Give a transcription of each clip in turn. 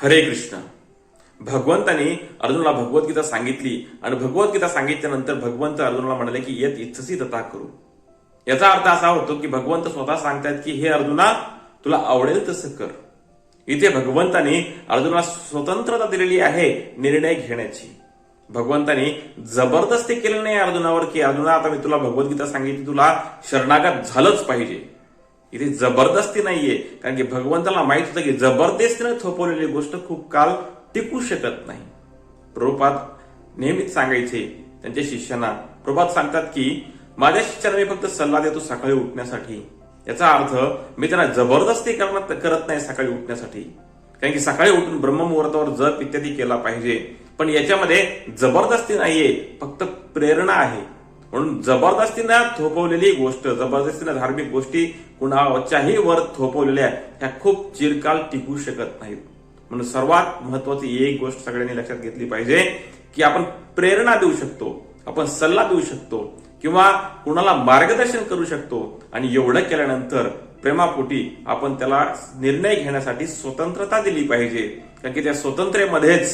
हरे कृष्ण. भगवंतानी अर्जुनाला भगवद्गीता सांगितली आणि भगवद्गीता सांगितल्यानंतर भगवंत अर्जुनाला म्हणाले की येत इच्छसी तथा करू. याचा अर्थ असा होतो की भगवंत स्वतः सांगतात की हे अर्जुना, तुला आवडेल तसं कर. इथे भगवंतानी अर्जुनाला स्वतंत्रता दिलेली आहे निर्णय घेण्याची. भगवंतानी जबरदस्ती केली नाही अर्जुनावर की अर्जुना आता मी तुला भगवद्गीता सांगितली, तुला शरणागत झालंच पाहिजे. इथे जबरदस्ती नाहीये, कारण की भगवंताला माहित होतं की जबरदस्तीने थोपवलेली गोष्ट खूप काळ टिकू शकत नाही. प्रभुपाद नेहमीच सांगायचे त्यांच्या शिष्यांना. प्रभुपाद सांगतात की माझ्या शिष्यांना मी फक्त सल्ला देतो सकाळी उठण्यासाठी. याचा अर्थ मी त्यांना जबरदस्ती करत नाही सकाळी उठण्यासाठी, कारण की सकाळी उठून ब्रह्ममुहूर्तावर जप इत्यादी केला पाहिजे. पण याच्यामध्ये जबरदस्ती नाहीये, फक्त प्रेरणा आहे. म्हणून जबरदस्तीनं थोपवलेली गोष्ट, जबरदस्तीनं धार्मिक गोष्टी कुणाच्याही वर थोपवलेल्या ह्या खूप चिरकाल टिकू शकत नाहीत. म्हणून सर्वात महत्वाची एक गोष्ट सगळ्यांनी लक्षात घेतली पाहिजे की आपण प्रेरणा देऊ शकतो, आपण सल्ला देऊ शकतो किंवा कुणाला मार्गदर्शन करू शकतो. आणि एवढं केल्यानंतर प्रेमापोटी आपण त्याला निर्णय घेण्यासाठी स्वतंत्रता दिली पाहिजे, कारण की त्या स्वतंत्रतेमध्येच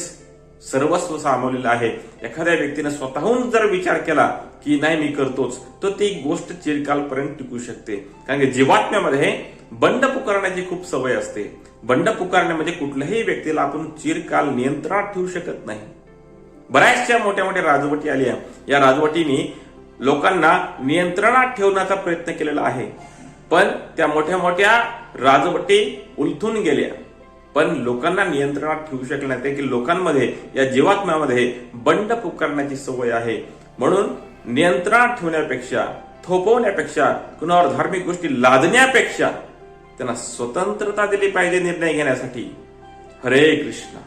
सर्वस्व सामावलेलं आहे. एखाद्या व्यक्तीने स्वतःहून जर विचार केला की नाही मी करतोच, तर ती गोष्ट चिरकालपर्यंत टिकू शकते. कारण की जीवात्म्यामध्ये बंड पुकारण्याची खूप सवय असते. बंड पुकारणे म्हणजे कुठल्याही व्यक्तीला आपण चिरकाल नियंत्रणात ठेवू शकत नाही. बऱ्याचशा मोठ्या मोठ्या राजवटी आल्या, या राजवटींनी लोकांना नियंत्रणात ठेवण्याचा प्रयत्न केलेला आहे, पण त्या मोठ्या मोठ्या राजवटी उलथून गेल्या. पण लोकांना नियंत्रणात ठेवू शकले नाही, की लोकांमध्ये या जीवात्म्यामध्ये बंड पुकारण्याची सवय आहे. म्हणून नियंत्रणात ठेवण्यापेक्षा, थोपवण्यापेक्षा, कुणावर धार्मिक गोष्टी लादण्यापेक्षा त्यांना स्वतंत्रता दिली पाहिजे निर्णय घेण्यासाठी. हरे कृष्ण.